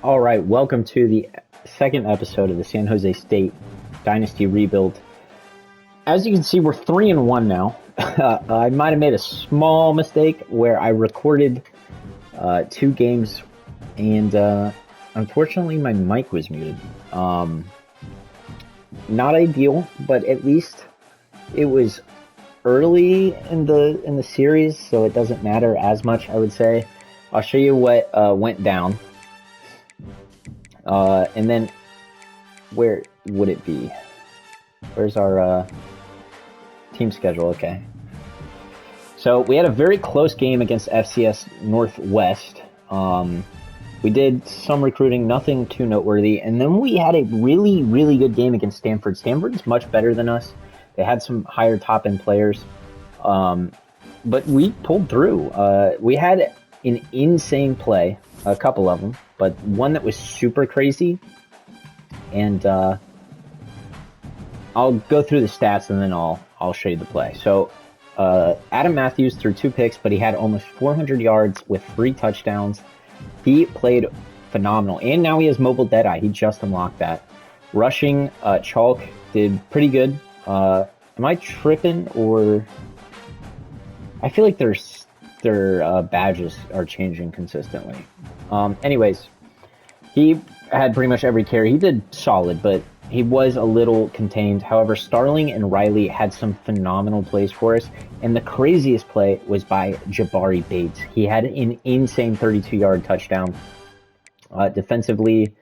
All right, welcome to the second episode of the San Jose State Dynasty Rebuild. As you can see, we're 3-1 now. I might have made a small mistake where I recorded 2 games, and unfortunately my mic was muted. Not ideal, but at least it was early in the series, so it doesn't matter as much, I would say. I'll show you what went down. And then, where would it be? Where's our team schedule? Okay. So we had a very close game against FCS Northwest. We did some recruiting, nothing too noteworthy. And then we had a really, really good game against Stanford. Stanford's much better than us. They had some higher top-end players. But we pulled through. We had an insane play, a couple of them, but one that was super crazy. And I'll go through the stats and then I'll show you the play. So Adam Matthews threw 2 picks, but he had almost 400 yards with 3 touchdowns. He played phenomenal, and now he has mobile deadeye. He just unlocked that. Rushing, Chalk did pretty good. Am I tripping, or I feel like their badges are changing consistently. Anyways, he had pretty much every carry. He did solid, but he was a little contained. However, Starling and Riley had some phenomenal plays for us, and the craziest play was by Jabari Bates. He had an insane 32-yard touchdown. Defensively,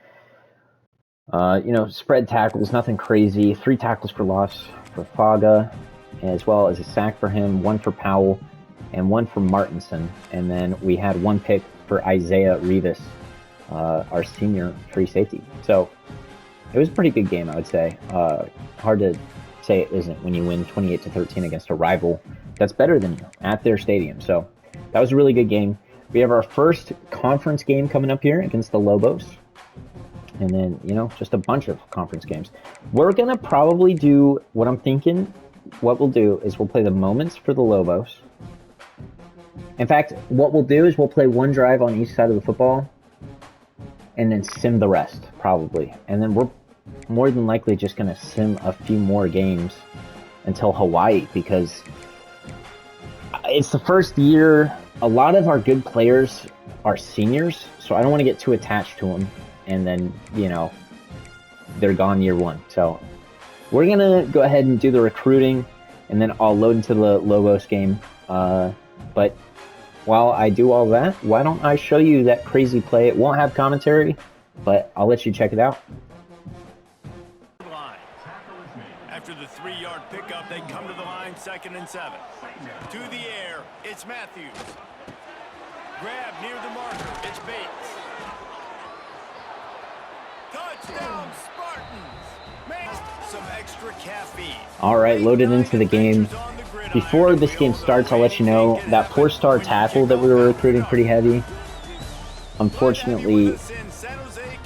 spread tackles, nothing crazy. 3 tackles for loss for Faga, as well as a sack for him, 1 for Powell, and 1 for Martinson. And then we had 1 pick for Isaiah Rivas, our senior free safety. So it was a pretty good game, I would say. Hard to say it isn't when you win 28-13 against a rival that's better than you at their stadium. So that was a really good game. We have our first conference game coming up here against the Lobos. And then, just a bunch of conference games. We're going to probably do what I'm thinking. What we'll do is we'll play the moments for the Lobos. In fact, what we'll do is we'll play 1 drive on each side of the football and then sim the rest, probably. And then we're more than likely just going to sim a few more games until Hawaii, because it's the first year. A lot of our good players are seniors, so I don't want to get too attached to them. And then, they're gone year 1. So we're going to go ahead and do the recruiting, and then I'll load into the Lobos game. But while I do all that, why don't I show you that crazy play? It won't have commentary, but I'll let you check it out. After the 3-yard pickup, they come to the line, 2nd and 7. To the air, it's Matthews. Grab near the marker, it's Bates. Touchdown, Spartans! Some extra caffeine. All right, loaded into the game. Before this game starts, I'll let you know that 4-star tackle that we were recruiting pretty heavy. Unfortunately,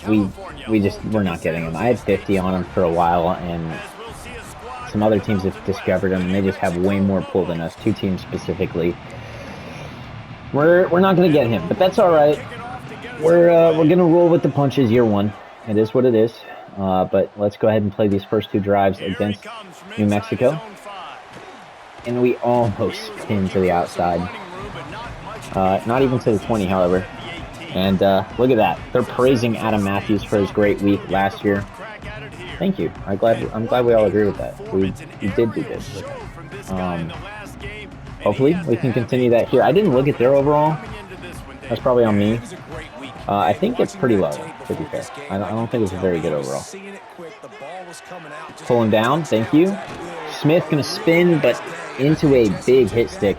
we're not getting him. I had 50 on him for a while, and some other teams have discovered him, and they just have way more pull than us. 2 teams specifically. We're not going to get him, but that's all right. We're going to roll with the punches year 1. It is what it is. But let's go ahead and play these first 2 drives against New Mexico. And we almost pinned to the outside. Not even to the 20, however. And look at that. They're praising Adam Matthews for his great week last year. Thank you. I'm glad we all agree with that. We did do good. Hopefully we can continue that here. I didn't look at their overall. That's probably on me. I think it's pretty low, to be fair. I don't think it's a very good overall. Pull him down. Thank you. Smith going to spin, but into a big hit stick.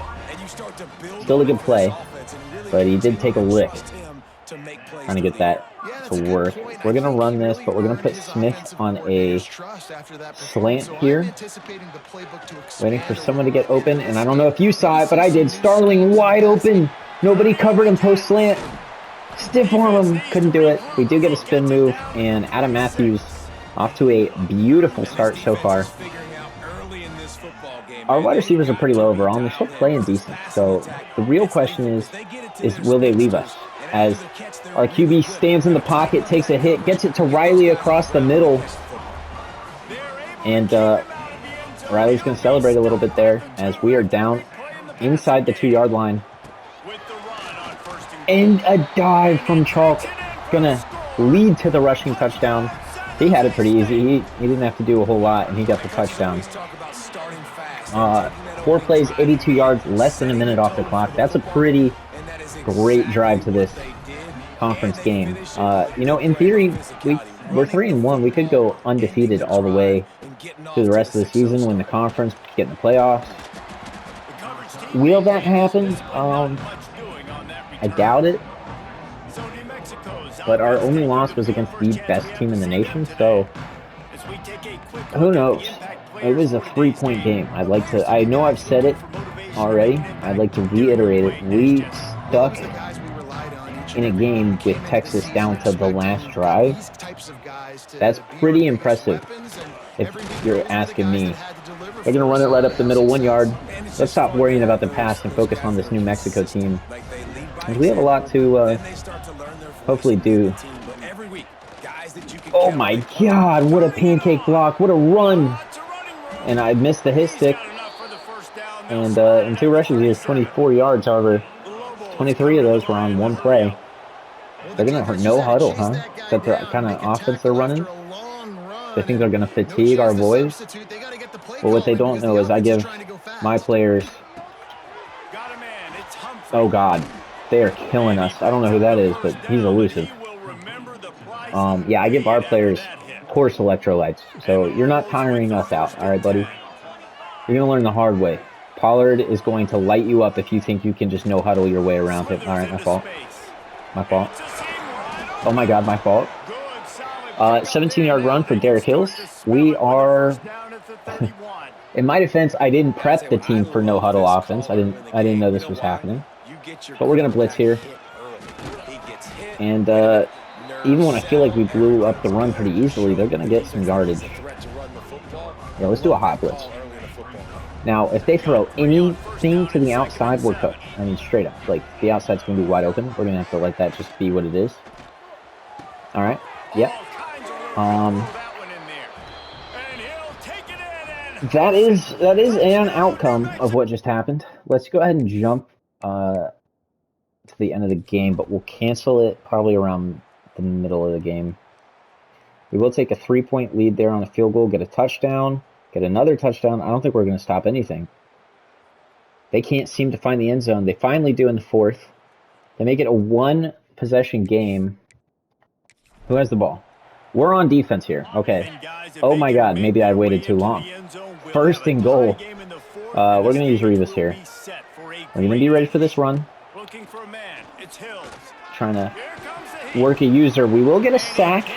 Still a good play, but he did take a lick. Trying to get that to work. We're going to run this, but we're going to put Smith on a slant here. Waiting for someone to get open, and I don't know if you saw it, but I did. Starling wide open. Nobody covered him post slant. Stiff arm him. Couldn't do it. We do get a spin move, and Adam Matthews off to a beautiful start so far. Our wide receivers are pretty low overall, and they're still playing decent. So the real question is will they leave us? As Our QB stands in the pocket, takes a hit, gets it to Riley across the middle. And Riley's going to celebrate a little bit there as we are down inside the 2-yard line. And a dive from Chalk. Going to lead to the rushing touchdown. He had it pretty easy. He didn't have to do a whole lot, and he got the touchdown. 4 plays, 82 yards, less than a minute off the clock. That's a pretty great drive to this conference game. You know, in theory, we're 3-1. We could go undefeated all the way through the rest of the season, win the conference, get in the playoffs. Will that happen? I doubt it. But our only loss was against the best team in the nation, so who knows? It was a 3-point game. I know I've said it already. I'd like to reiterate it. We stuck in a game with Texas down to the last drive. That's pretty impressive, if you're asking me. They're going to run it right up the middle, 1 yard. Let's stop worrying about the pass and focus on this New Mexico team. We have a lot to hopefully do. Oh my God, what a pancake block, what a run. And I missed the hit stick. And in 2 rushes, he has 24 yards. However, 23 of those were on 1 play. They're going to no huddle, huh? Is that the kind of offense they're running? They think they're going to fatigue our boys? But what they don't know is I give my players... Oh, God. They are killing us. I don't know who that is, but he's elusive. Yeah, I give our players course electrolytes. So you're not tiring us out, all right, buddy? You're going to learn the hard way. Pollard is going to light you up if you think you can just no huddle your way around him. All right, my fault. My fault. Oh my God, my fault. 17-yard run for Derek Hills. We are... In my defense, I didn't prep the team for no huddle offense. I didn't know this was happening. But we're going to blitz here. And even when I feel like we blew up the run pretty easily, they're going to get some yardage. Yeah, let's do a hot blitz. Now, if they throw anything to the outside, we're cooked. I mean, straight up. Like, the outside's going to be wide open. We're going to have to let that just be what it is. All right. Yep. That is an outcome of what just happened. Let's go ahead and jump to the end of the game, but we'll cancel it probably around the middle of the game. We will take a 3-point lead there on a field goal, get a touchdown, get another touchdown. I don't think we're going to stop anything. They can't seem to find the end zone. They finally do in the 4th. They make it a 1-possession game. Who has the ball? We're on defense here. Okay. Oh my God, maybe I waited too long. 1st and goal. We're going to use Revis here. We're going to be ready for this run. Trying to work a user. We will get a sack.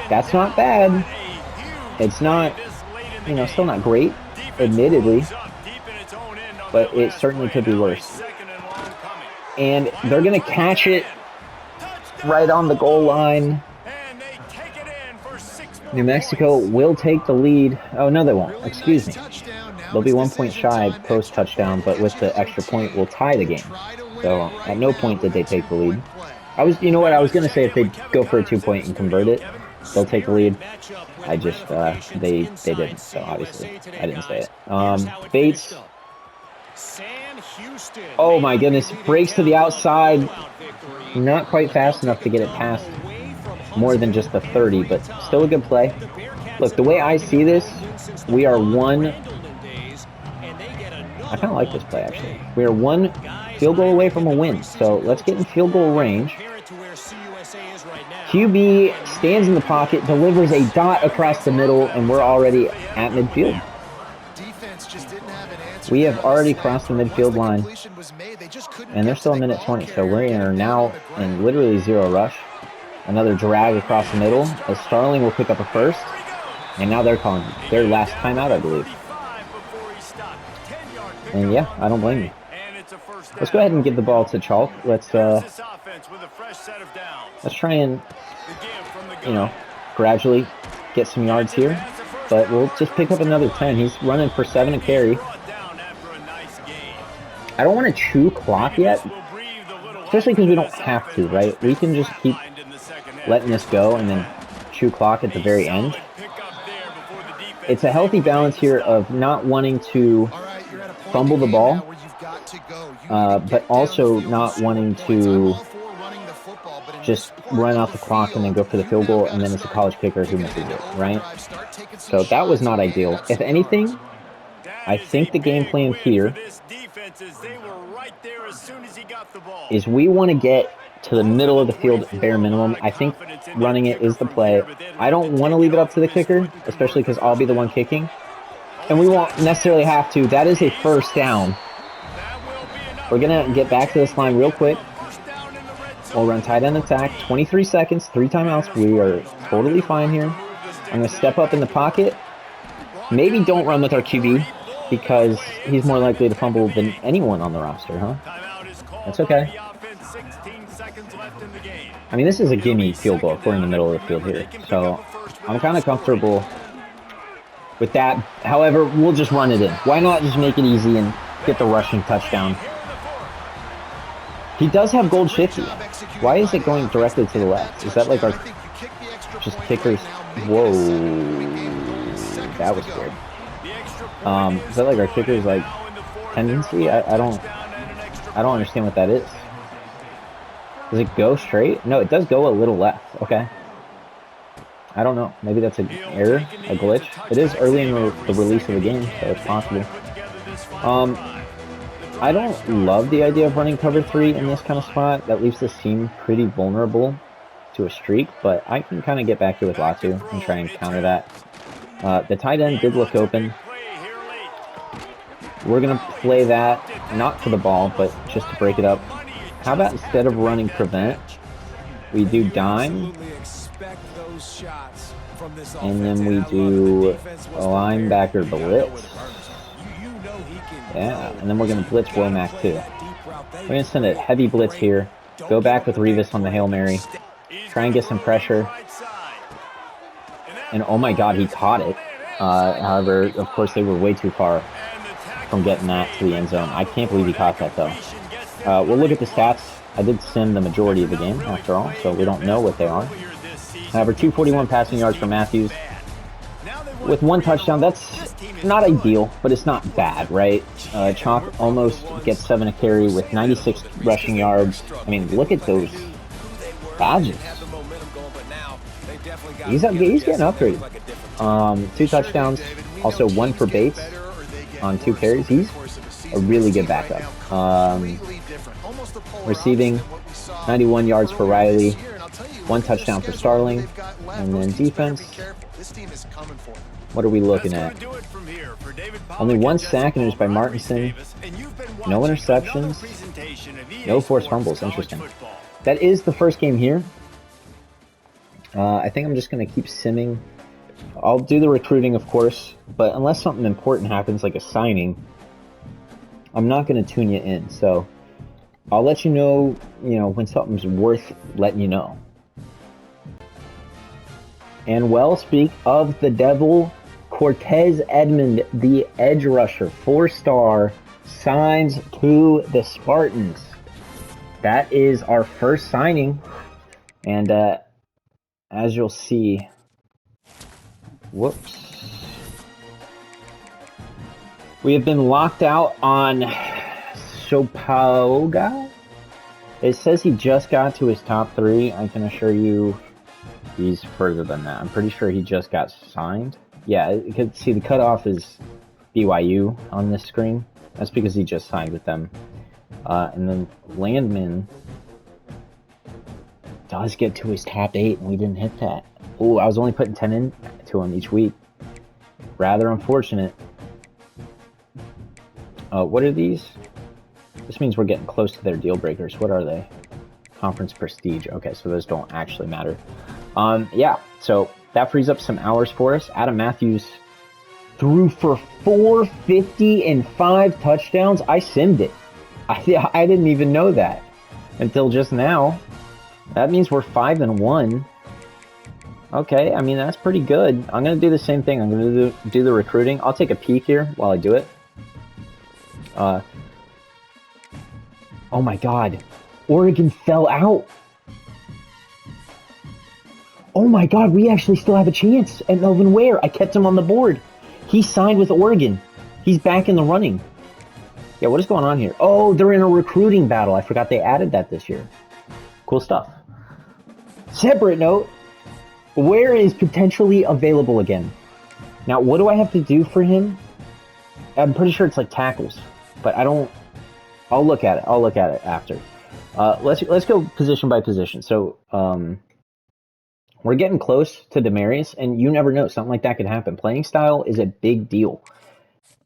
That's not bad. It's not, you know, still not great, admittedly. But it certainly could be worse. And they're going to catch it right on the goal line. New Mexico will take the lead. Oh, no, they won't. Excuse me. They'll be 1 point shy post-touchdown, but with the extra point, we'll tie the game. So at no point did they take the lead. You know what? I was going to say if they go for a 2-point and convert it, they'll take the lead. I just, they didn't. So obviously, I didn't say it. Bates. Oh my goodness. Breaks to the outside. Not quite fast enough to get it past more than just the 30, but still a good play. Look, the way I see this, we are I kind of like this play, actually. We are 1 field goal away from a win, so let's get in field goal range. QB stands in the pocket, delivers a dot across the middle, and we're already at midfield. We have already crossed the midfield line, and they're still a minute 20, so we are now in literally 0 rush. Another drag across the middle, as Starling will pick up a 1st, and now they're calling their last timeout, I believe. And yeah, I don't blame you. Let's go ahead and give the ball to Chalk. Let's try and, you know, gradually get some yards here. But we'll just pick up another 10. He's running for 7 a carry. I don't want to chew clock yet, Especially because we don't have to, right? We can just keep letting this go and then chew clock at the very end. It's a healthy balance here of not wanting to fumble the ball, but also not wanting to just run out the clock and then go for the field goal, and then it's a college kicker who misses it, right? So that was not ideal. If anything, I think the game plan here is we want to get to the middle of the field bare minimum. I think running it is the play. I don't want to leave it up to the kicker, especially because I'll be the one kicking. And we won't necessarily have to. That is a first down. We're going to get back to this line real quick. We'll run tight end attack. 23 seconds, 3 timeouts. We are totally fine here. I'm going to step up in the pocket. Maybe don't run with our QB because he's more likely to fumble than anyone on the roster, huh? That's okay. I mean, this is a gimme field goal if we're in the middle of the field here. So I'm kind of comfortable with that. However, we'll just run it in. Why not just make it easy and get the rushing touchdown? He does have gold shifty. Why is it going directly to the left? Is that like our just kickers? Whoa, that was weird. Is that like our kickers like tendency? I don't understand what that is. Does it go straight? No, it does go a little left. Okay. I don't know. Maybe that's an error, a glitch. It is early in the release of the game, so it's possible. I don't love the idea of running cover 3 in this kind of spot. That leaves this team pretty vulnerable to a streak, but I can kind of get back here with Latu and try and counter that. The tight end did look open. We're going to play that, not for the ball, but just to break it up. How about instead of running prevent, we do dime, and then we do a linebacker blitz. Yeah, and then we're going to blitz Womack too. We're going to send a heavy blitz here. Go back with Revis on the Hail Mary. Try and get some pressure. And oh my god, he caught it. However, of course, they were way too far from getting that to the end zone. I can't believe he caught that though. We'll look at the stats. I did sim the majority of the game, after all, so we don't know what they are. However, 241 passing yards for Matthews. With 1 touchdown, that's not ideal, but it's not bad, right? Chalk almost gets 7 a carry with 96 rushing yards. I mean, look at those badges. He's getting upgraded. 2 touchdowns, also 1 for Bates on 2 carries. He's a really good backup. Receiving, 91 yards for Riley, 1 touchdown for Starling, and then defense. What are we looking at? Only 1 sack, and it was by Martinson. No interceptions. No forced fumbles. Interesting. That is the first game here. I think I'm just going to keep simming. I'll do the recruiting, of course, but unless something important happens, like a signing, I'm not going to tune you in. So I'll let you know, when something's worth letting you know. And well, speak of the devil, Cortez Edmond, the edge rusher, 4-star, signs to the Spartans. That is our first signing. And as you'll see, whoops. We have been locked out on Sopoga. It says he just got to his top 3. I can assure you he's further than that. I'm pretty sure he just got signed. Yeah, you can see the cutoff is BYU on this screen. That's because he just signed with them. And then Landman does get to his top 8, and we didn't hit that. Oh, I was only putting 10 into him each week. Rather unfortunate. What are these? This means we're getting close to their deal breakers. What are they? Conference prestige. Okay, so those don't actually matter. Yeah, so that frees up some hours for us. Adam Matthews threw for 450 and 5 touchdowns. I simmed it. I didn't even know that until just now. That means we're 5-1. Okay, I mean, that's pretty good. I'm going to do the same thing. I'm going to do the recruiting. I'll take a peek here while I do it. Oh my god. Oregon fell out. Oh my god, we actually still have a chance at Melvin Ware. I kept him on the board. He signed with Oregon. He's back in the running. Yeah, what is going on here? Oh, they're in a recruiting battle. I forgot they added that this year. Cool stuff. Separate note, Ware is potentially available again. Now, what do I have to do for him? I'm pretty sure it's like tackles, but I don't... I'll look at it. I'll look at it after. Let's go position by position. So, we're getting close to Demarius, and you never know. Something like that could happen. Playing style is a big deal.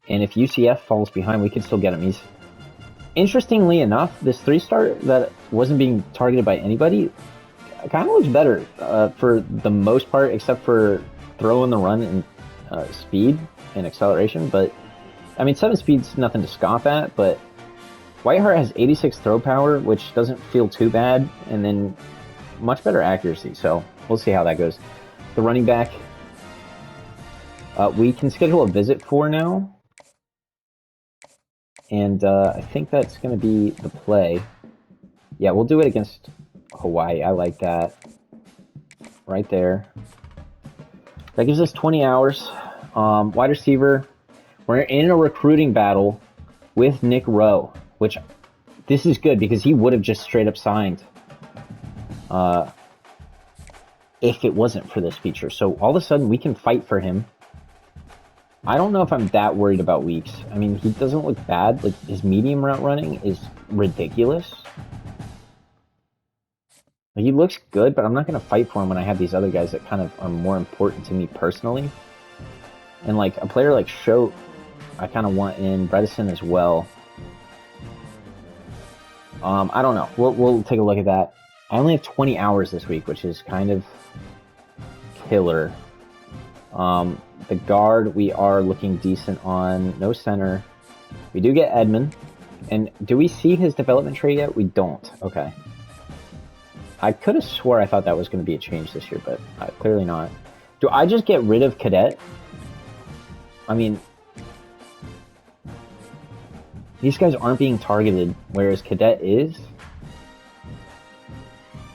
And if UCF falls behind, we could still get him. He's, interestingly enough, this 3-star that wasn't being targeted by anybody kind of looks better for the most part, except for throw in the run and speed and acceleration. But, I mean, 7 speed's nothing to scoff at, but Whiteheart has 86 throw power, which doesn't feel too bad, and then much better accuracy. So we'll see how that goes. The running back, we can schedule a visit for now. And I think that's going to be the play. Yeah, we'll do it against Hawaii. I like that. Right there. That gives us 20 hours. Wide receiver. We're in a recruiting battle with Nick Rowe, which this is good because he would have just straight up signed if it wasn't for this feature. So all of a sudden we can fight for him. I don't know if I'm that worried about Weeks. I mean, he doesn't look bad. Like, his medium route running is ridiculous. Like, he looks good, but I'm not going to fight for him when I have these other guys that kind of are more important to me personally. And, like, a player like Schote, I kind of want in. Bredesen as well. I don't know. We'll take a look at that. I only have 20 hours this week, which is kind of killer. The guard, we are looking decent on. No center. We do get Edmond. And do we see his development tree yet? We don't. Okay. I could have swore I thought that was going to be a change this year, but clearly not. Do I just get rid of Cadet? I mean, these guys aren't being targeted, whereas Cadet is.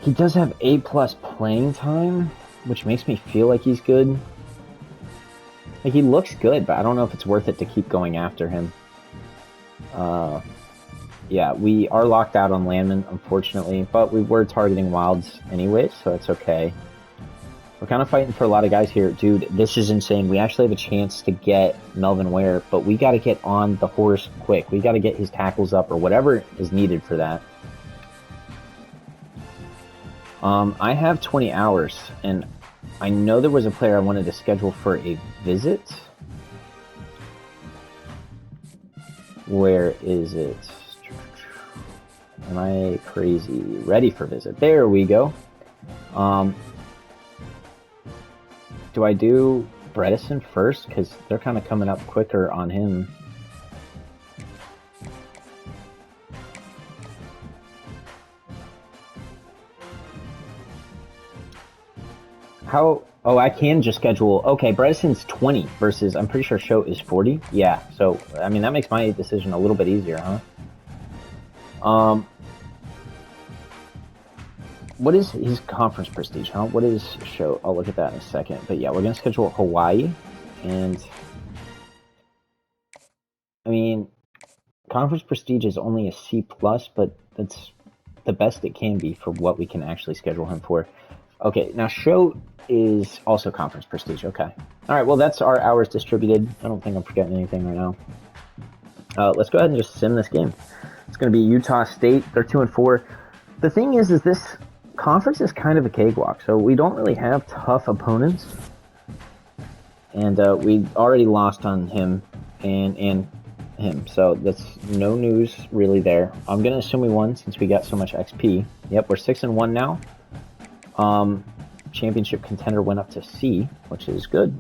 He does have A+ playing time, which makes me feel like he's good. Like, he looks good, but I don't know if it's worth it to keep going after him. Yeah, we are locked out on Landman, unfortunately, but we were targeting Wilds anyway, so it's okay. We're kind of fighting for a lot of guys here. Dude, this is insane. We actually have a chance to get Melvin Ware, but we got to get on the horse quick. We got to get his tackles up or whatever is needed for that. I have 20 hours, and I know there was a player I wanted to schedule for a visit. Where is it? Am I crazy? Ready for visit. There we go. Do I do Bredesen first? Because they're kind of coming up quicker on him. How... Oh, I can just schedule... Okay, Bredesen's 20 versus... I'm pretty sure Schote is 40. Yeah, so, I mean, that makes my decision a little bit easier, huh? What is his conference prestige, huh? What is Schote? I'll look at that in a second. But yeah, we're going to schedule Hawaii. And... I mean... Conference prestige is only a C+, but that's the best it can be for what we can actually schedule him for. Okay, now Schote is also conference prestige. Okay. All right, well, that's our hours distributed. I don't think I'm forgetting anything right now. Let's go ahead and just sim this game. It's going to be Utah State. They're 2-4. The thing is this conference is kind of a cakewalk, so we don't really have tough opponents. And we already lost on him and him, so that's no news really there. I'm going to assume we won since we got so much XP. Yep, we're 6-1 now. Championship contender went up to C, which is good.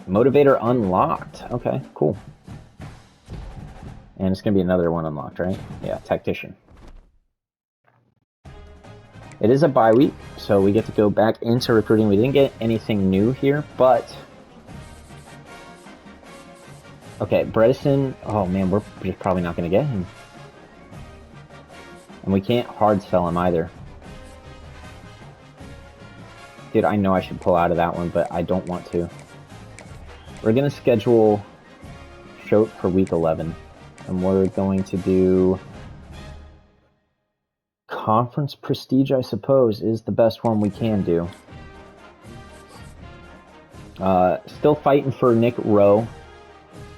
Motivator unlocked. Okay, cool. And it's going to be another one unlocked, right? Yeah, Tactician. It is a bye week, so we get to go back into recruiting. We didn't get anything new here, but... Okay, Bredesen. Oh man, we're just probably not going to get him. And we can't hard sell him either. Dude, I know I should pull out of that one, but I don't want to. We're going to schedule Shote for week 11. And we're going to do Conference Prestige, I suppose, is the best one we can do. Still fighting for Nick Rowe.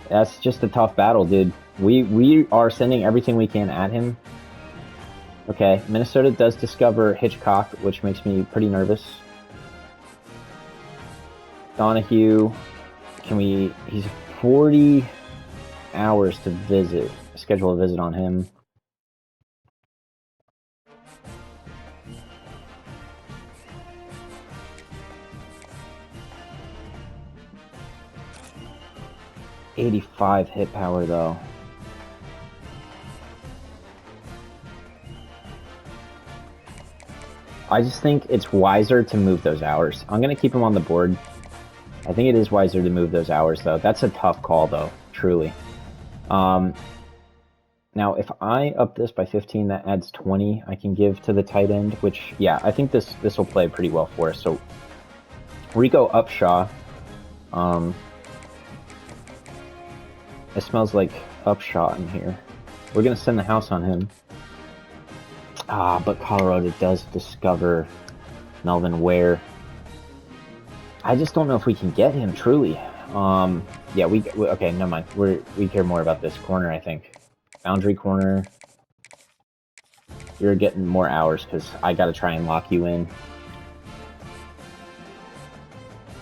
That's just a tough battle, dude. We are sending everything we can at him. Okay, Minnesota does discover Hitchcock, which makes me pretty nervous. Donahue, he's 40 hours to visit. Schedule a visit on him. .85 hit power though. I just think it's wiser to move those hours. I'm gonna keep him on the board. I think it is wiser to move those hours though. That's a tough call though, truly. Now if I up this by 15, that adds 20 I can give to the tight end, which yeah, I think this will play pretty well for us. So Rico Upshaw. It smells like Upshot in here. We're going to send the house on him. But Colorado does discover Melvin Ware. I just don't know if we can get him, truly. Yeah, okay, never mind. We care more about this corner, I think. Boundary corner. You're getting more hours because I got to try and lock you in.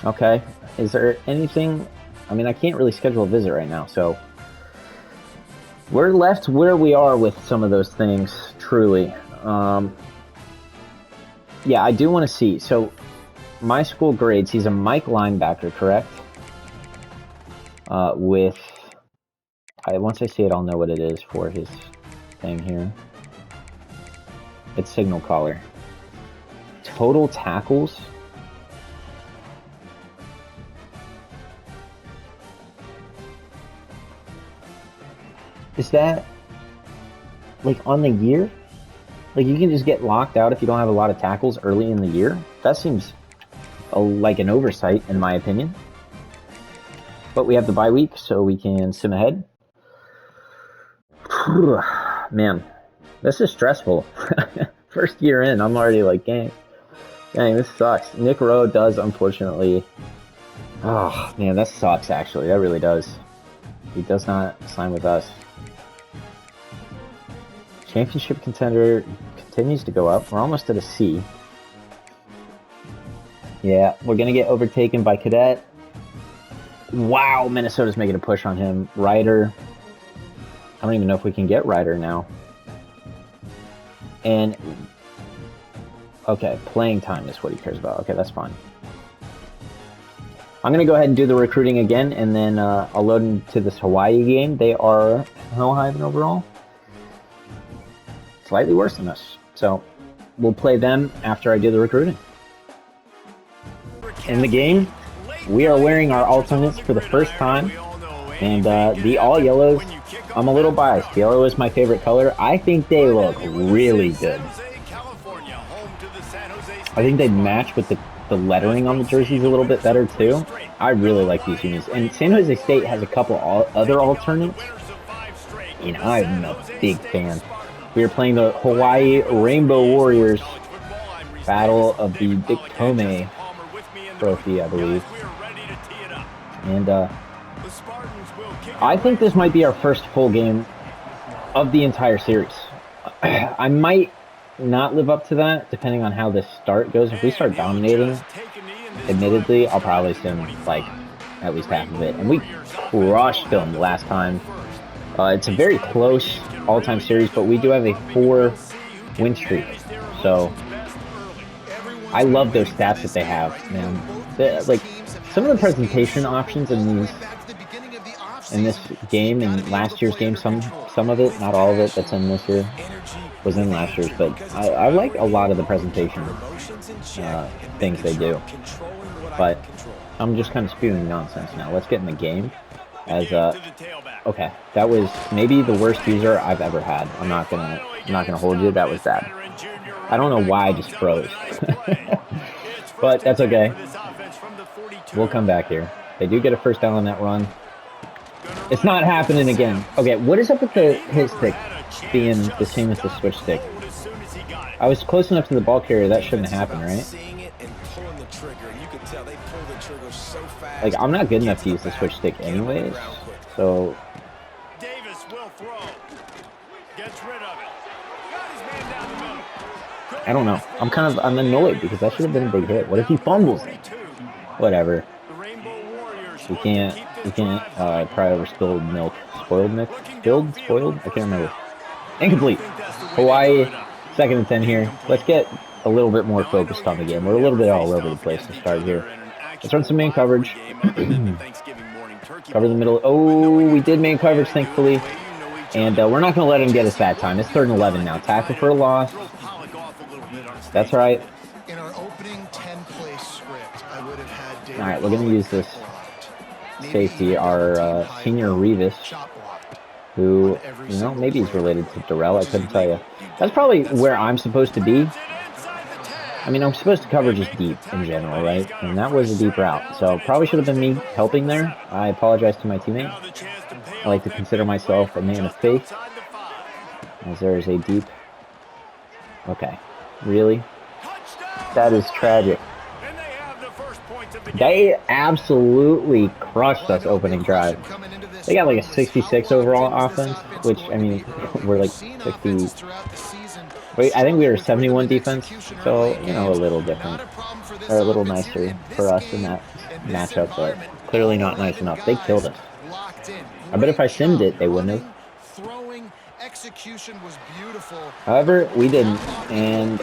Okay. Is there anything... I mean, I can't really schedule a visit right now, so we're left where we are with some of those things, truly. Yeah, I do want to see. So, my school grades, he's a Mike linebacker, correct? Once I see it, I'll know what it is for his thing here. It's signal caller. Total tackles. Is that, like, on the year? Like, you can just get locked out if you don't have a lot of tackles early in the year? That seems like an oversight, in my opinion. But we have the bye week, so we can sim ahead. Man, this is stressful. First year in, I'm already like, dang, this sucks. Nick Rowe does, unfortunately. Oh, man, that sucks, actually. That really does. He does not sign with us. Championship contender continues to go up. We're almost at a C. Yeah, we're going to get overtaken by Cadet. Wow, Minnesota's making a push on him. Ryder. I don't even know if we can get Ryder now. And, okay, playing time is what he cares about. Okay, that's fine. I'm going to go ahead and do the recruiting again, and then I'll load into this Hawaii game. They are how high than overall? Slightly worse than us. So we'll play them after I do the recruiting. In the game, we are wearing our alternates for the first time. And the all yellows, I'm a little biased. Yellow is my favorite color. I think they look really good. I think they match with the lettering on the jerseys a little bit better too. I really like these unis. And San Jose State has a couple other alternates. You know, I'm a big fan. We are playing the Hawaii Rainbow Warriors, Battle of the Big Tome Trophy, I believe. And I think this might be our first full game of the entire series. I might not live up to that, depending on how this start goes. If we start dominating, admittedly, I'll probably sim like at least half of it. And we crushed them last time. It's a very close all-time series, but we do have a 4-win streak. So I love those stats that they have, man. Like some of the presentation options in this game and last year's game, some of it, not all of it, that's in this year was in last year's, but I like a lot of the presentation things they do. But I'm just kind of spewing nonsense now. Let's get in the game. As okay, that was maybe the worst user I've ever had. I'm not gonna hold you. That was bad. I don't know why I just froze. But that's okay. We'll come back here. They do get a first down on that run. It's not happening again. Okay, what is up with the hit stick being the same as the switch stick? I was close enough to the ball carrier. That shouldn't happen, right? Like, I'm not good enough to use the switch stick anyways, so... I don't know. I'm annoyed because that should have been a big hit. What if he fumbles it? Whatever. We can't pry over spilled milk. Spoiled milk? Spoiled? I can't remember. Incomplete. Hawaii, 2nd and 10 here. Let's get a little bit more focused on the game. We're a little bit all over the place to start here. Let's run some man coverage. Cover the middle. Oh, we did man coverage, thankfully. And we're not going to let him get us that time. It's 3rd and 11 now. Tackle for a loss. That's right. In our opening 10-play script, I would have had all right, we're going to use this safety, our senior Revis, who, you know, maybe he's related to Darrell. I couldn't tell you. That's probably where I'm supposed to be. I mean, I'm supposed to cover just deep in general, right? And that was a deep route. So probably should have been me helping there. I apologize to my teammate. I like to consider myself a man of faith. As there is a deep... Okay. Really? That is tragic. They absolutely crushed us opening drive. They got like a 66 overall offense, which, I mean, we're like 60... Wait, I think we were 71 defense, so, you know, a little different. Or a little nicer for us in that matchup, but clearly not nice enough. They killed us. I bet if I simmed it, they wouldn't have. However, we didn't, and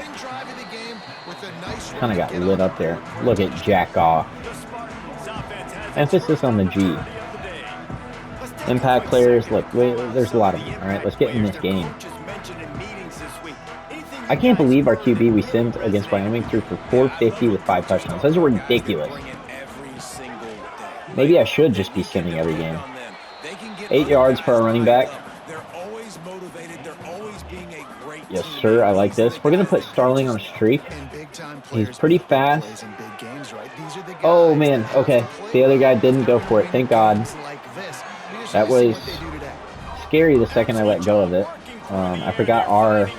kind of got lit up there. Look at Jack off. Emphasis on the G. Impact players, look, there's a lot of them. All right, let's get in this game. I can't believe our QB we simmed against Wyoming threw for 450 with 5 touchdowns. That's ridiculous. Maybe I should just be simming every game. 8 yards for our running back. Yes, sir. I like this. We're going to put Starling on a streak. He's pretty fast. Oh, man. Okay. The other guy didn't go for it. Thank God. That was scary the second I let go of it. I forgot our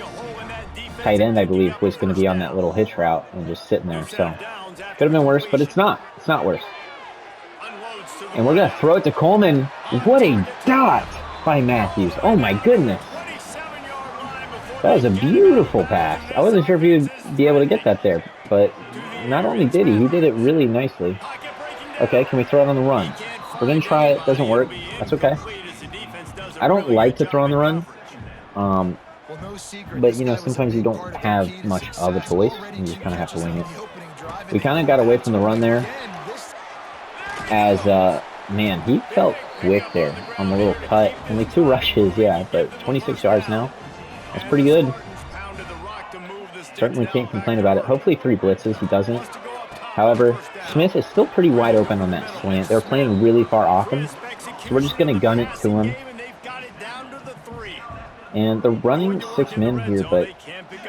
tight end, I believe, was going to be on that little hitch route and just sitting there. So, could have been worse, but it's not. It's not worse. And we're going to throw it to Coleman. What a dot by Matthews. Oh, my goodness. That was a beautiful pass. I wasn't sure if he would be able to get that there, but not only did he did it really nicely. Okay, can we throw it on the run? We're going to try it. Doesn't work. That's okay. I don't like to throw on the run, but, you know, sometimes you don't have much of a choice. You just kind of have to wing it. We kind of got away from the run there as, man, he felt quick there on the little cut. Only 2 rushes, yeah, but 26 yards now. That's pretty good. Certainly can't complain about it. Hopefully 3 blitzes. He doesn't. However, Smith is still pretty wide open on that slant. They're playing really far off him. So we're just going to gun it to him. And they're running 6 men here, but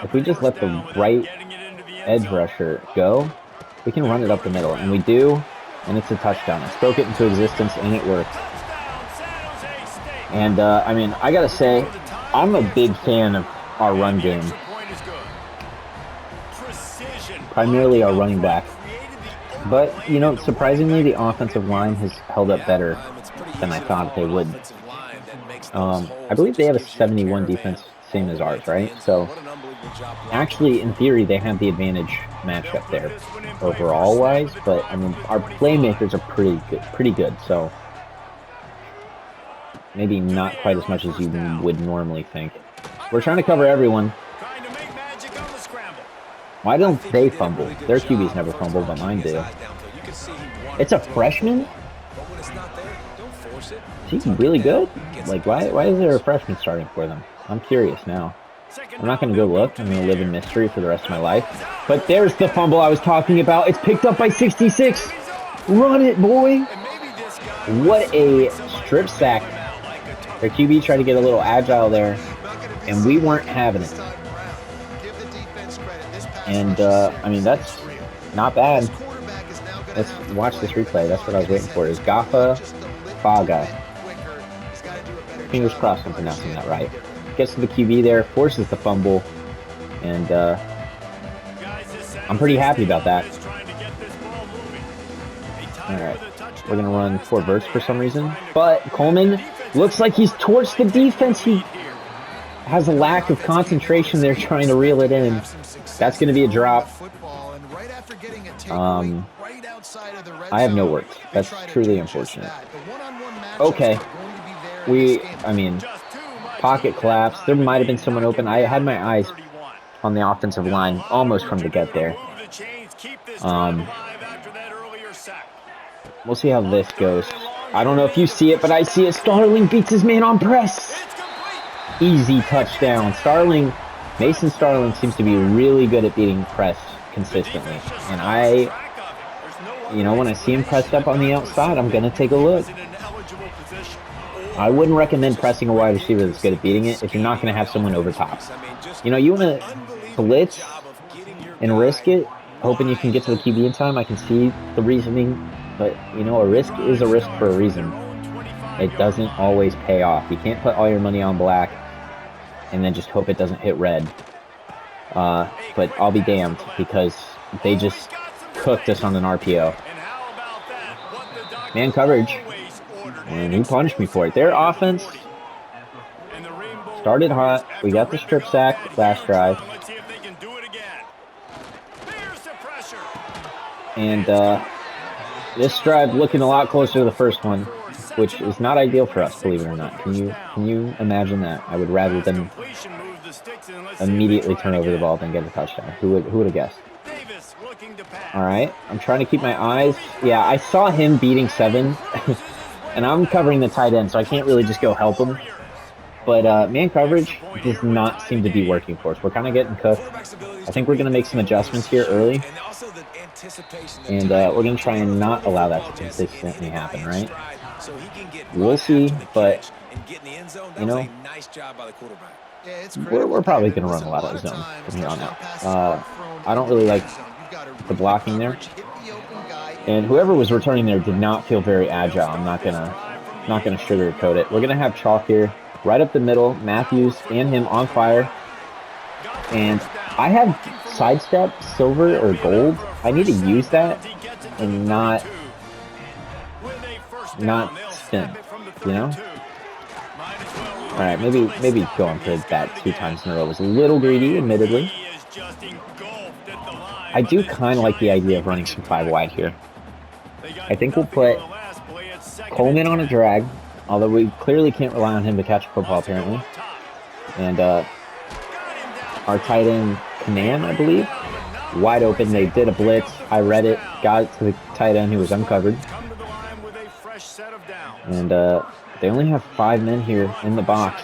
if we just let the right edge rusher go, we can run it up the middle. And we do, and it's a touchdown. I spoke it into existence, and it worked. And, I mean, I got to say, I'm a big fan of our run game. Primarily our running back. But, you know, surprisingly, the offensive line has held up better than I thought they would. I believe they have a 71 defense, same as ours, right? So, actually, in theory, they have the advantage matchup there, overall-wise. But, I mean, our playmakers are pretty good, so... Maybe not quite as much as you would normally think. We're trying to cover everyone. Why don't they fumble? Their QBs never fumble, but mine do. It's a freshman? Is he really good? Like, why is there a freshman starting for them? I'm curious now. I'm not going to go look. I'm going to live in mystery for the rest of my life. But there's the fumble I was talking about. It's picked up by 66. Run it, boy. What a strip sack. Their QB tried to get a little agile there, and we weren't having it. And, I mean, that's not bad. Let's watch this replay. That's what I was waiting for. Is Gaffa Faga. Fingers crossed I'm pronouncing that right. Gets to the QB there, forces the fumble, and I'm pretty happy about that. Alright, we're going to run 4 verts for some reason. But Coleman looks like he's torched the defense. He has a lack of concentration there trying to reel it in. That's going to be a drop. I have no words. That's truly unfortunate. Okay. I mean, pocket collapse. There might have been someone open. I had my eyes on the offensive line almost from the get there. We'll see how this goes. I don't know if you see it, but I see it. Starling beats his man on press. Easy touchdown. Mason Starling seems to be really good at beating press consistently. And when I see him pressed up on the outside, I'm going to take a look. I wouldn't recommend pressing a wide receiver that's good at beating it if you're not going to have someone over top. You want to blitz and risk it, hoping you can get to the QB in time. I can see the reasoning, but, a risk is a risk for a reason. It doesn't always pay off. You can't put all your money on black and then just hope it doesn't hit red. But I'll be damned because they just cooked us on an RPO. Man coverage. And he punished me for it. Their offense started hot. We got the strip sack last drive. And this drive looking a lot closer to the first one, which is not ideal for us, believe it or not. Can you imagine that? I would rather them immediately turn over the ball than get a touchdown. Who would have guessed? All right, I'm trying to keep my eyes. Yeah, I saw him beating 7, and I'm covering the tight end, so I can't really just go help him. But man coverage does not seem to be working for us. We're kind of getting cooked. I think we're going to make some adjustments here early. And we're going to try and not allow that to consistently happen, right? We'll see, but, we're probably going to run a lot of zone from here on out. I don't really like the blocking there. And whoever was returning there did not feel very agile. I'm not gonna sugarcoat it. We're going to have chalk here. Right up the middle, Matthews and him on fire. And I have sidestep, silver, or gold. I need to use that and not spin, Alright, maybe going for that 2 times in a row was a little greedy, admittedly. I do kind of like the idea of running some 5 wide here. I think we'll put Coleman on a drag, although we clearly can't rely on him to catch a football, apparently. And our tight end, Kanan, I believe, wide open. They did a blitz. I read it, got it to the tight end who was uncovered. And they only have 5 men here in the box.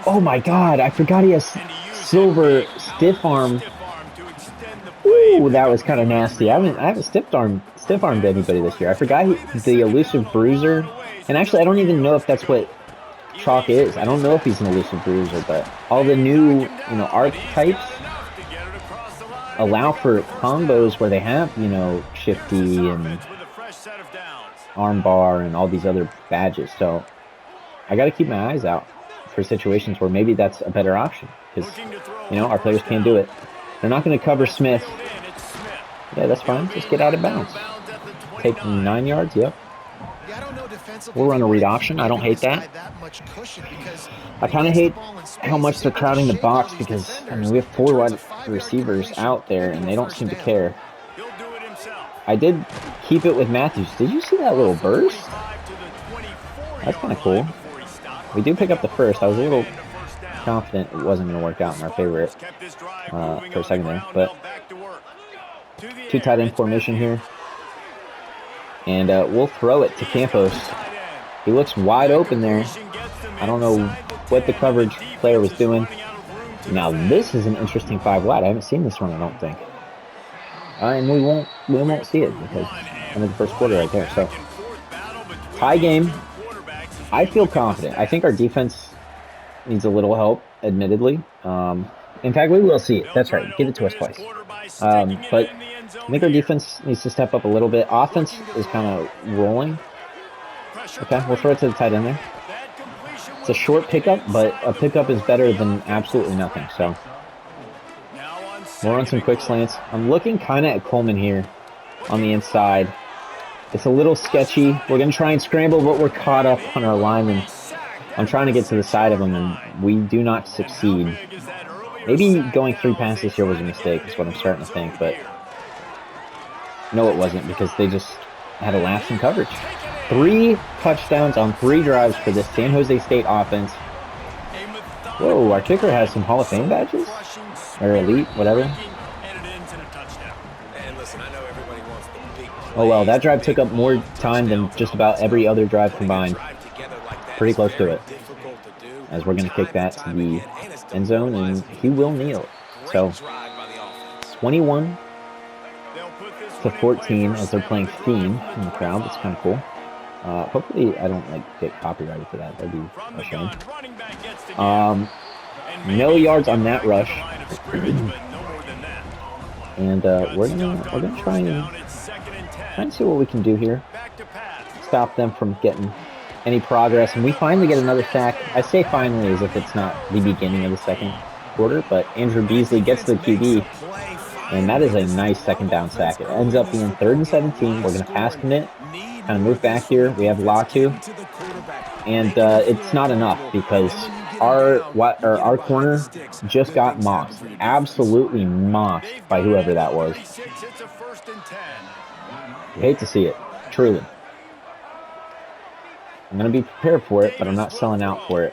Oh my god, I forgot he has silver stiff arm. Ooh, that was kind of nasty. I haven't stiff armed anybody this year. I forgot the elusive bruiser. And actually, I don't even know if that's what chalk is. I don't know if he's an elusive bruiser, but all the new, archetypes allow for combos where they have, shifty and armbar and all these other badges. So I got to keep my eyes out for situations where maybe that's a better option because, our players can't do it. They're not going to cover Smith. Yeah, that's fine. Just get out of bounds. Take 9 yards. Yep. We'll run a read option. I don't hate that. I kind of hate how much they're crowding the box because, we have 4 wide receivers out there and they don't seem to care. I did keep it with Matthews. Did you see that little burst? That's kind of cool. We do pick up the first. I was a little confident it wasn't going to work out in our favor for a second there. But 2 tight end formation here. And we'll throw it to Campos. He looks wide open there. I don't know what the coverage player was doing. Now this is an interesting 5 wide. I haven't seen this one, I don't think. And we won't see it because end of the first quarter right there. So tie game. I feel confident. I think our defense needs a little help, admittedly. In fact, we will see it. That's right. Give it to us twice. But I think our defense needs to step up a little bit. Offense is kind of rolling. Okay, we'll throw it to the tight end there. It's a short pickup, but a pickup is better than absolutely nothing. So we'll run some quick slants. I'm looking kind of at Coleman here on the inside. It's a little sketchy. We're going to try and scramble, but we're caught up on our lineman. I'm trying to get to the side of him, and we do not succeed. Maybe going 3 passes here was a mistake, is what I'm starting to think, but no, it wasn't, because they just had a lapse in coverage. 3 touchdowns on 3 drives for this San Jose State offense. Whoa, our kicker has some Hall of Fame badges? Or elite, whatever. Oh well, that drive took up more time than just about every other drive combined. Pretty close to it. As we're going to kick that to the end zone, and he will kneel. So, 21 to 14 as they're playing Theme in the crowd. That's kind of cool. Hopefully I don't get copyrighted for that. That'd be a shame. No yards on that rush. And we're gonna try and see what we can do here. Stop them from getting any progress, and we finally get another sack. I say finally as if it's not the beginning of the second quarter, but Andrew Beasley gets the QB, and that is a nice second down sack. It ends up being 3rd and 17. We're going to pass commit, kind of move back here. We have Latu, and it's not enough because our corner just got mossed, absolutely mossed by whoever that was. You hate to see it, truly. I'm going to be prepared for it, but I'm not selling out for it.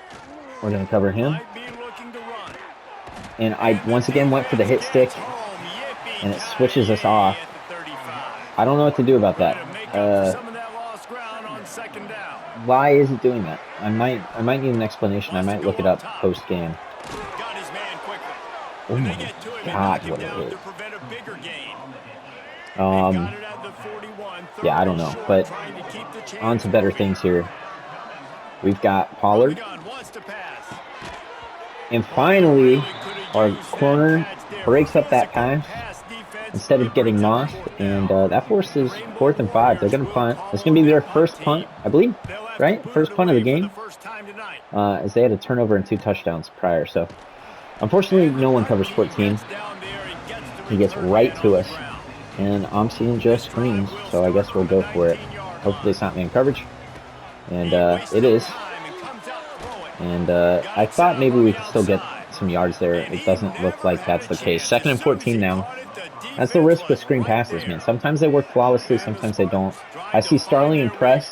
We're going to cover him. And I once again went for the hit stick, and it switches us off. I don't know what to do about that. Why is it doing that? I might need an explanation. I might look it up post game. Oh my God, what a hit! Yeah, I don't know, but on to better things here. We've got Pollard, and finally, our corner breaks up that pass instead of getting mossed, and that forces 4th and 5. They're going to punt. It's going to be their first punt, I believe, right? First punt of the game, as they had a turnover and 2 touchdowns prior. So, unfortunately, no one covers 14. He gets right to us, and I'm seeing just screens, so I guess we'll go for it. Hopefully it's not man coverage, and it is. And I thought maybe we could still get some yards there. It doesn't look like that's the case. 2nd and 14 now. That's the risk with screen passes, man. Sometimes they work flawlessly, sometimes they don't. I see Starling in press,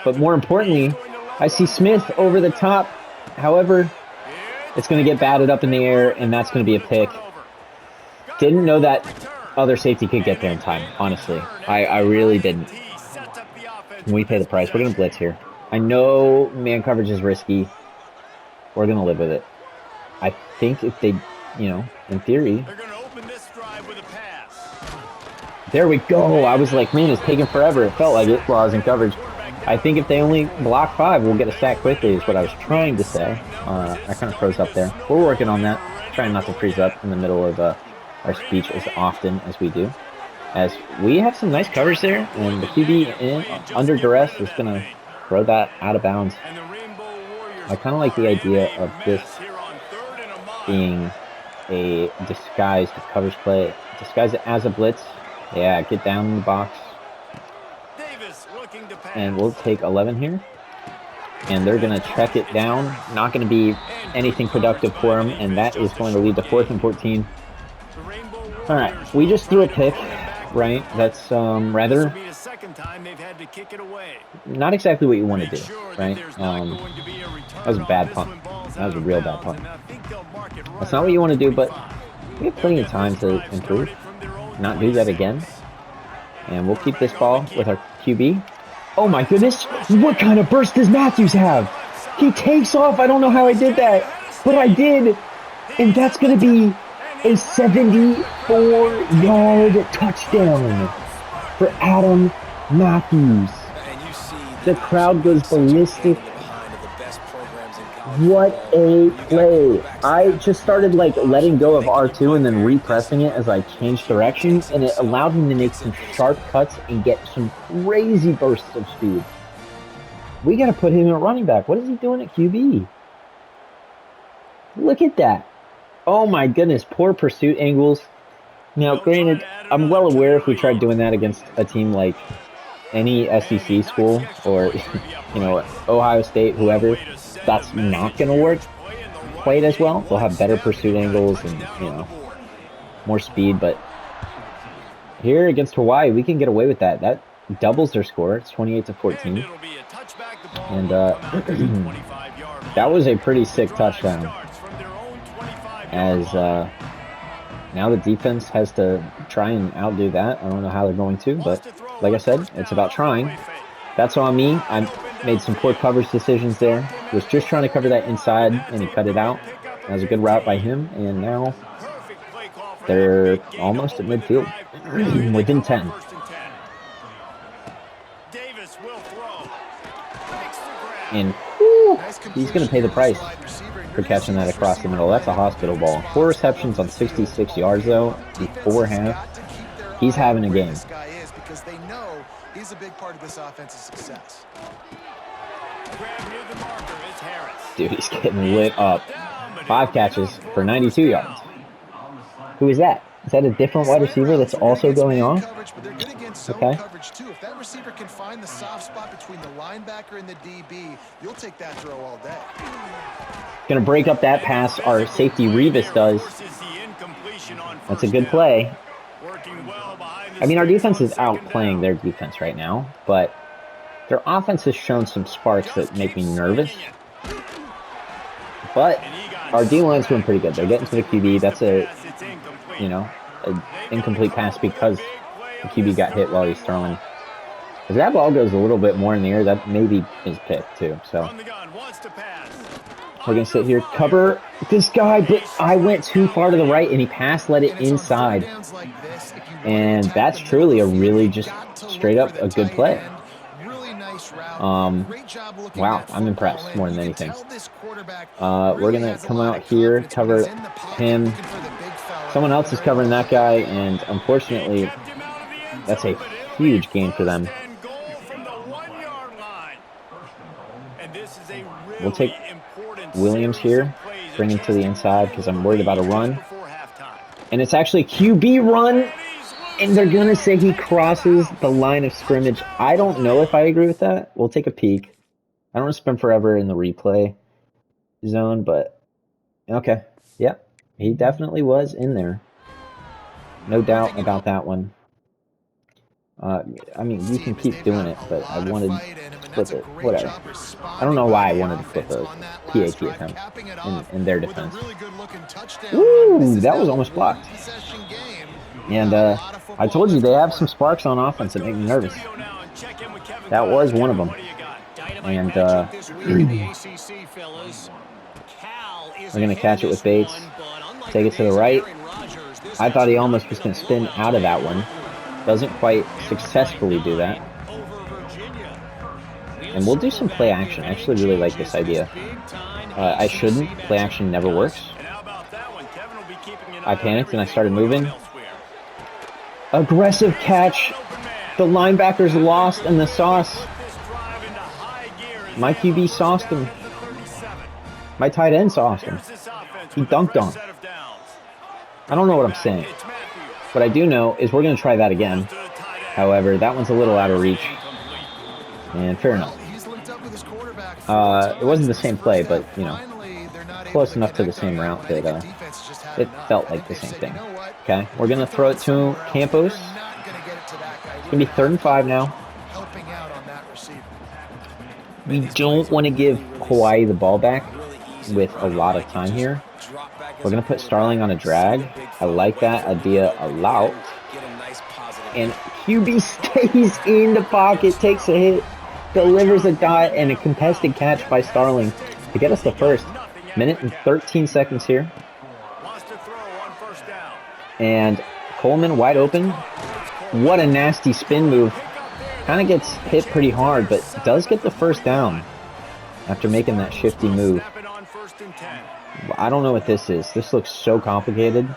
but more importantly, I see Smith over the top. However, it's going to get batted up in the air, and that's going to be a pick. Didn't know that other safety could get there in time, honestly. I really didn't. We pay the price. We're going to blitz here. I know man coverage is risky. We're going to live with it. I think if they, in theory. There we go. I was like, man, it's taking forever. It felt like it while I was in coverage. I think if they only block 5, we'll get a sack quickly is what I was trying to say. I kind of froze up there. We're working on that. Trying not to freeze up in the middle of our speech as often as we do. As we have some nice coverage there, and the QB under duress is going to throw that out of bounds. I kind of like the idea of this being a disguised coverage play. Disguise it as a blitz. Yeah, get down in the box. And we'll take 11 here. And they're going to check it down. Not going to be anything productive for them. And that is going to lead to 4th and 14. All right, we just threw a pick, right? That's rather not exactly what you want to do, right? That was a bad punt. That was a real bad punt. That's not what you want to do, but we have plenty of time to improve. Not do that again. And we'll keep this ball with our QB. Oh my goodness, what kind of burst does Matthews have? He takes off. I don't know how I did that, but I did. And that's going to be a 74-yard touchdown for Adam Matthews. The crowd goes ballistic. What a play. I just started like letting go of R2 and then repressing it as I changed direction, and it allowed him to make some sharp cuts and get some crazy bursts of speed. We got to put him at running back. What is he doing at QB? Look at that. Oh my goodness, poor pursuit angles. Now, granted, I'm well aware if we tried doing that against a team like any SEC school or, you know, Ohio State, whoever, that's not going to work quite as well. They'll have better pursuit angles and, you know, more speed. But here against Hawaii, we can get away with that. That doubles their score. It's 28-14. And that was a pretty sick touchdown. As now the defense has to try and outdo that. I don't know how they're going to, but like I said, it's about trying. That's on me. I made some poor coverage decisions there. Was just trying to cover that inside, and he cut it out. That was a good route by him, and now they're almost at midfield, within 10. And whew, he's going to pay the price for catching that across the middle. That's a hospital ball. 4 receptions on 66 yards, though, before half. He's having a game. He's a big part of this offense's success. Dude, he's getting lit up. 5 catches for 92 yards. Who is that? Is that a different wide receiver that's also going off? Okay. If that receiver can find the soft spot between the linebacker and the DB, you'll take that throw all day. Gonna break up that pass. Our safety Revis does. That's a good play. I mean, our defense is outplaying their defense right now, but their offense has shown some sparks that make me nervous. But our D-line's doing pretty good. They're getting to the QB. That's a, you know, an incomplete pass because the QB got hit while he's throwing. If that ball goes a little bit more in the air, that maybe is picked too. So we're going to sit here, cover this guy, but I went too far to the right, and he let it inside. And that's truly a really just straight up a good play. Wow, I'm impressed more than anything. We're going to come out here, cover him. Someone else is covering that guy, and unfortunately, that's a huge gain for them. We'll take Williams here, bring him to the inside because I'm worried about a run. And it's actually a QB run, and they're going to say he crosses the line of scrimmage. I don't know if I agree with that. We'll take a peek. I don't want to spend forever in the replay zone, but okay. Yep, he definitely was in there. No doubt about that one. I mean, you can keep doing it, but I wanted to flip it. Whatever. I don't know why I wanted to flip a PAT attempt in their defense. Ooh, that was almost blocked. And I told you they have some sparks on offense that make me nervous. That was one of them. And we're going to catch it with Bates. Take it to the right. I thought he almost was going to spin out of that one. Doesn't quite successfully do that. And we'll do some play action. I actually really like this idea. I shouldn't. Play action never works. I panicked and I started moving. Aggressive catch. The linebackers lost in the sauce. My QB sauced him. My tight end sauced him. He dunked on him. I don't know what I'm saying. What I do know is we're going to try that again. However, that one's a little out of reach. And fair enough. It wasn't the same play, but, you know, close enough to the same route that it felt like the same thing. Okay, we're going to throw it to Campos. It's going to be 3rd and 5 now. We don't want to give Hawaii the ball back with a lot of time here. We're going to put Starling on a drag. I like that idea a lot. And QB stays in the pocket, takes a hit, delivers a dot, and a contested catch by Starling to get us the first. Minute and 13 seconds here. And Coleman wide open. What a nasty spin move. Kind of gets hit pretty hard, but does get the first down after making that shifty move. first and 10. I don't know what this is. This looks so complicated.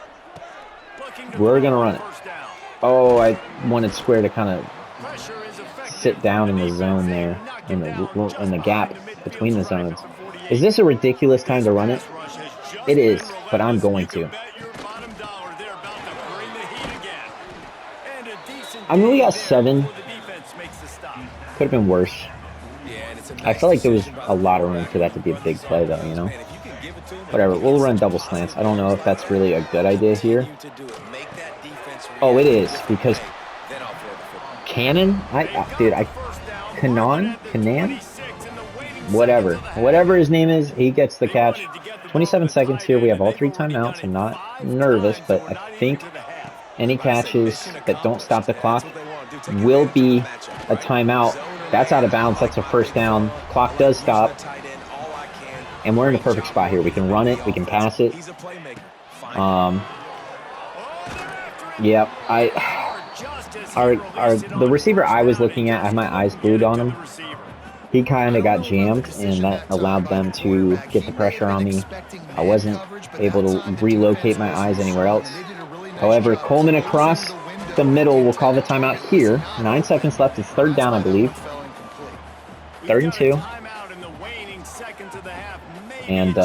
Looking to We're throw gonna on run it. first down. Oh, I wanted Square to kind of Pressure is effective sit down in from the defense zone and there, knock in him down just the gap behind the midfield between the stripe zones. at the 48. Is this a ridiculous time to run it? Pass rush has just It is, been but I'm relentless. going You can to. bet your bottom dollar they're about to bring the heat again. And a decent I mean, we got gain there 7. before the defense makes the stop. Could have been worse. I felt like there was a lot of room for that to be a big play, though, you know? Whatever, we'll run double slants. I don't know if that's really a good idea here. Oh, it is, because Cannon? Kanan? Whatever his name is, he gets the catch. 27 seconds here. We have all 3 timeouts. I'm not nervous, but I think any catches that don't stop the clock will be a timeout. That's out of bounds. That's a first down. Clock does stop. And we're in a perfect spot here. We can run it. We can pass it. Yep. The receiver I was looking at, I had my eyes glued on him. He kind of got jammed, and that allowed them to get the pressure on me. I wasn't able to relocate my eyes anywhere else. However, Coleman across the middle will call the timeout here. 9 seconds left. It's third down, I believe. 3rd and 2. And,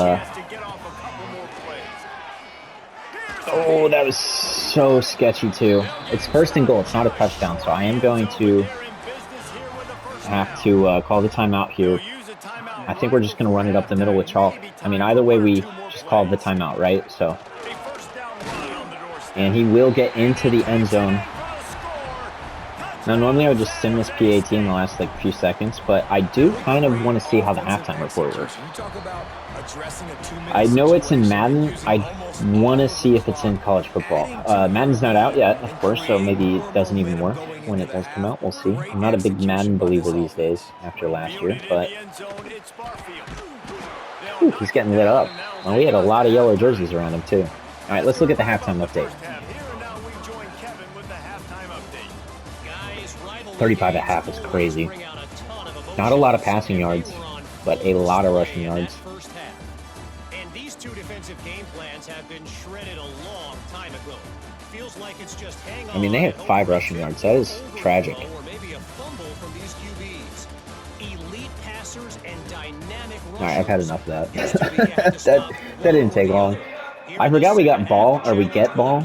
oh, that was so sketchy, too. It's 1st and goal. It's not a touchdown, so I am going to have to call the timeout here. I think we're just going to run it up the middle with chalk. I mean, either way, we just called the timeout, right? So, and he will get into the end zone. Now, normally I would just sim this PAT in the last, like, few seconds, but I do kind of want to see how the halftime report works. I know it's in Madden. I want to see if it's in college football. Madden's not out yet, of course, so maybe it doesn't even work when it does come out. We'll see. I'm not a big Madden believer these days after last year, but whew, he's getting lit up. Well, we had a lot of yellow jerseys around him, too. All right, let's look at the halftime update. 35.5 is crazy. Not a lot of passing yards, but a lot of rushing yards. And these two defensive game plans have been shredded a long time ago. Feels like it's just hang on. I mean, they have 5 rushing yards. That is tragic. Or maybe a fumble from these QBs. Elite passers and dynamic rushers. All right, I've had enough of that. that didn't take long. I forgot we got ball, or we get ball.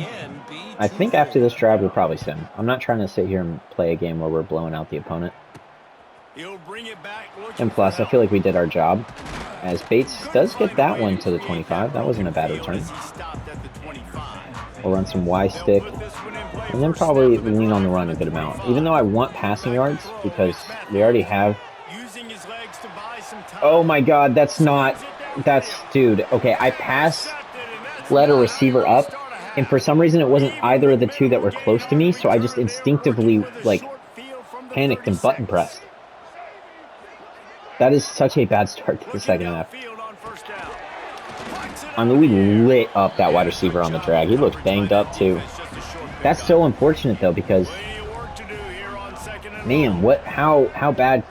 I think after this drive, we'll probably sim. I'm not trying to sit here and play a game where we're blowing out the opponent. And plus, I feel like we did our job. As Bates does get that one to the 25. That wasn't a bad return. We'll run some Y stick. And then probably lean on the run a good amount. Even though I want passing yards, because we already have... Oh my god, that's... Dude, okay, I led a receiver up. And for some reason, it wasn't either of the two that were close to me, so I just instinctively, like, panicked and button pressed. That is such a bad start to the second half. I mean, we lit up that wide receiver on the drag. He looked banged up, too. That's so unfortunate, though, because, man, how bad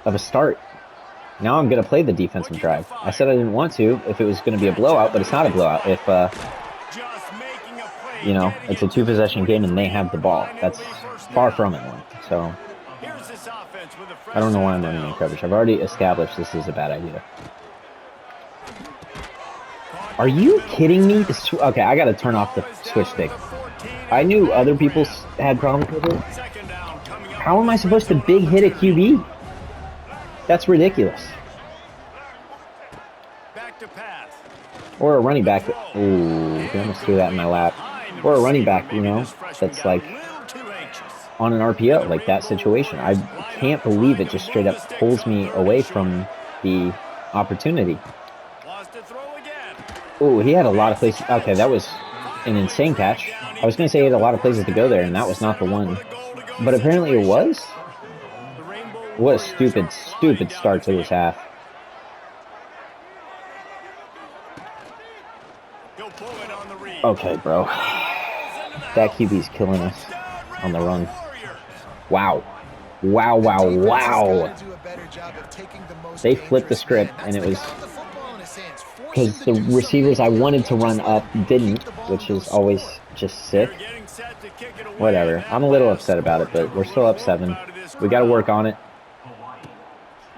of a start. Now I'm going to play the defensive drive. I said I didn't want to if it was going to be a blowout, but it's not a blowout. If, you know, it's a 2-possession game and they have the ball. That's far from it one. So, I don't know why I'm running in coverage. I've already established this is a bad idea. Are you kidding me? Okay, I gotta turn off the switch stick. I knew other people had problems with it. How am I supposed to big hit a QB? That's ridiculous. Or a running back. Ooh, he almost threw that in my lap. Or a running back, you know, that's like on an RPO, like that situation. I can't believe it just straight up pulls me away from the opportunity. Ooh, he had a lot of places. Okay, that was an insane catch. I was going to say he had a lot of places to go there, and that was not the one. But apparently it was. What a stupid, stupid start to this half. Okay, bro. That QB's killing us on the run. Wow. Wow, wow, wow. They flipped the script, and it was because the receivers I wanted to run up didn't, which is always just sick. Whatever. I'm a little upset about it, but we're still up 7. We got to work on it.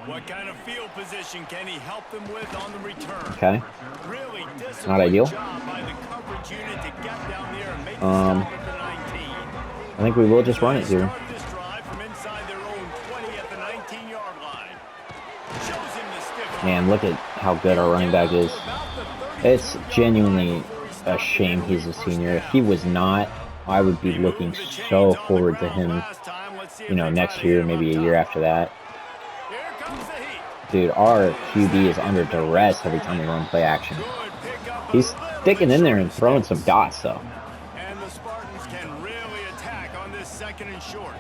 What kind of field position can he help them with on the return? Okay. Really Not ideal. job by the coverage unit to get down there and make the stop at the 19. I think we will just run it here. Start this drive from inside their own 20 at the 19-yard line. Shows him the stiff arm. Man, look at how good our running back is. It's genuinely a shame he's a senior. If he was not, I would be looking so forward to him, you know, next year, maybe a year after that. Here comes the heat. Dude, our QB is under duress every time we run play action. He's sticking in there and throwing some dots, though. And the Spartans can really attack on this 2nd and short.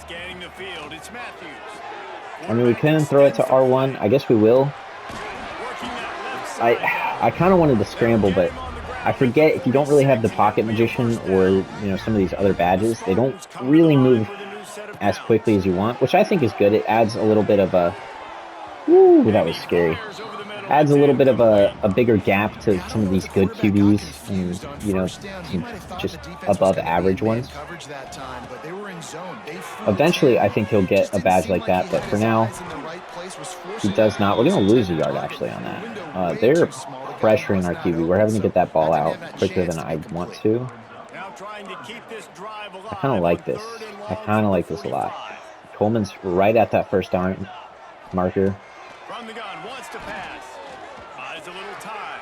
Scanning the field, it's Matthews. I mean, we couldn't throw it to R1. I guess we will. Working that left side. I kind of wanted to scramble, but I forget if you don't really have the pocket magician or, you know, some of these other badges, they don't really move as quickly as you want, which I think is good. It adds a little bit of a... Woo, that was scary. Adds a little bit of a bigger gap to some of these good QBs and, you know, some just above average ones. Eventually, I think he'll get a badge like that, but for now, he does not. We're going to lose a yard, actually, on that. They're pressuring our QB. We're having to get that ball out quicker than I want to. I kind of like this. I kind of like this a lot. Coleman's right at that first down marker. From the gun, wants to pass. Buys a little time.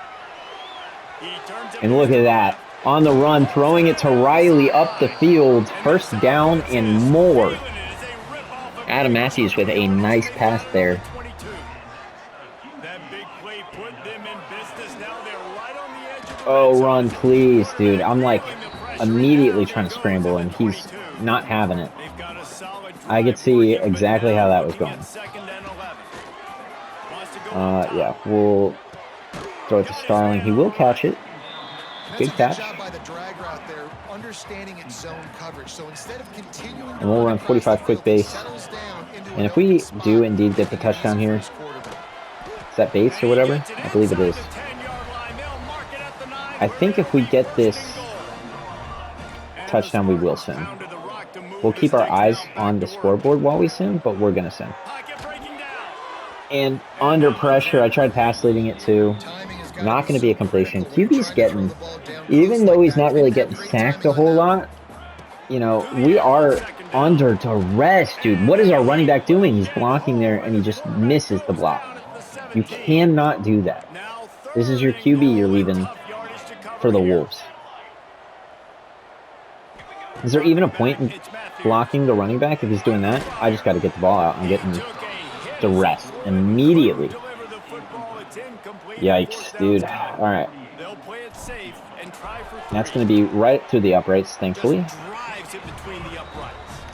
He turns it. And look at that. On the run, throwing it to Riley up the field. First down and more. Adam Matthews with a nice pass there. That big play put them in business. Now they're right on the edge of the Oh, run, please, dude. I'm like immediately trying to scramble, and he's not having it. They've got a solid I could see exactly how that was going. 2nd and 11. Wants to go Yeah, we'll throw it to Starling. He will catch it. Good catch. Job by the drag route there, understanding its zone coverage. So instead of continuing And we'll run 45 quick base. And if we do indeed get the touchdown here, is that Bates or whatever? I believe it is. I think if we get this touchdown, we will sim. We'll keep our eyes on the scoreboard while we sim, but we're going to sim. And under pressure, I tried pass leading it too. Not going to be a completion. QB's getting, even though he's not really getting sacked a whole lot, you know, we are under duress, dude. What is our running back doing? He's blocking there, and he just misses the block. You cannot do that. This is your QB you're leaving for the Wolves. Is there even a point in blocking the running back if he's doing that? I just got to get the ball out and get in duress immediately. Yikes, dude. All right. That's going to be right through the uprights, thankfully.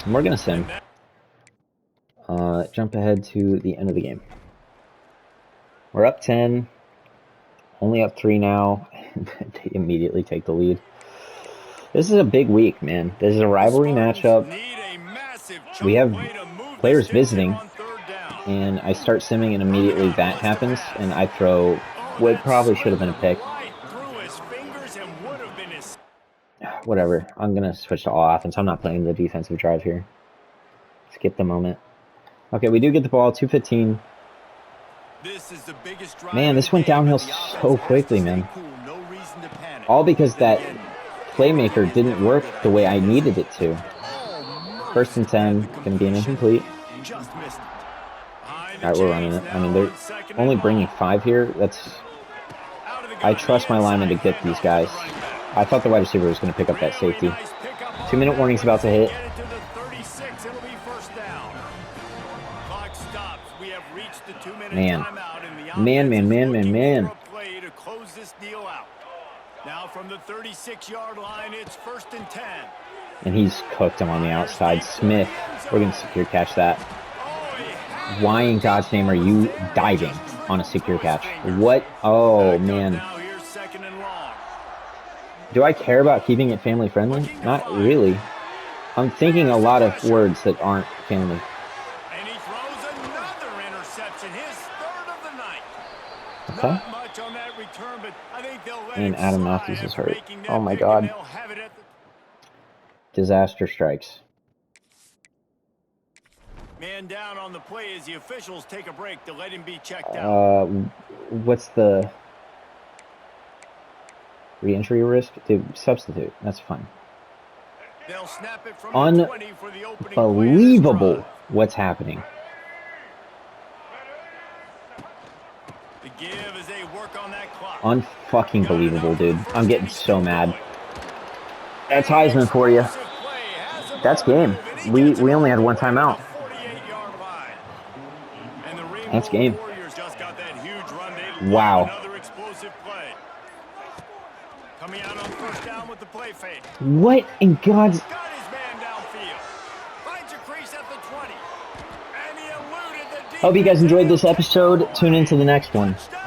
And we're going to sim. Jump ahead to the end of the game. We're up 10. Only up 3 now. They immediately take the lead. This is a big week, man. This is a rivalry matchup. We have players visiting. And I start simming, and immediately that happens. And I throw what probably should have been a pick. Whatever. I'm going to switch to all offense. I'm not playing the defensive drive here. Skip the moment. Okay, we do get the ball. 2:15. Man, this went downhill so quickly, man. All because that playmaker didn't work the way I needed it to. 1st and 10. Going to be an incomplete. Alright, we're running it. I mean, they're only bringing 5 here. I trust my lineman to get these guys. I thought the wide receiver was going to pick up that safety. 2-minute warning's about to hit. Man. Man. Now from the 36-yard line, it's 1st and 10. And he's cooked him on the outside. Smith, we're going to secure catch that. Why in God's name are you diving on a secure catch? What? Oh, man. Do I care about keeping it family friendly? Not really. I'm thinking a lot of words that aren't family. And he throws another interception, his 3rd of the night. Okay. Not much on And Adam Matthews is hurt. Making that Oh my pick, God. and they'll have it at the Disaster strikes. man down on the play as the officials take a break to let him be checked out. What's the re-injury risk? Dude, substitute. That's fine. They'll snap it from the 20 for the opening play of this Unbelievable drive. what's happening. The give as they work on that clock. Unfucking believable, dude. I'm getting so mad. That's Heisman for you. That's game. We only had one timeout. That's game. Wow. Coming out on first down with the play fake. What in God's... Got his man downfield. Finds a crease at the 20. And he eluded the Hope you guys enjoyed this episode. Tune into the next one. Touchdown.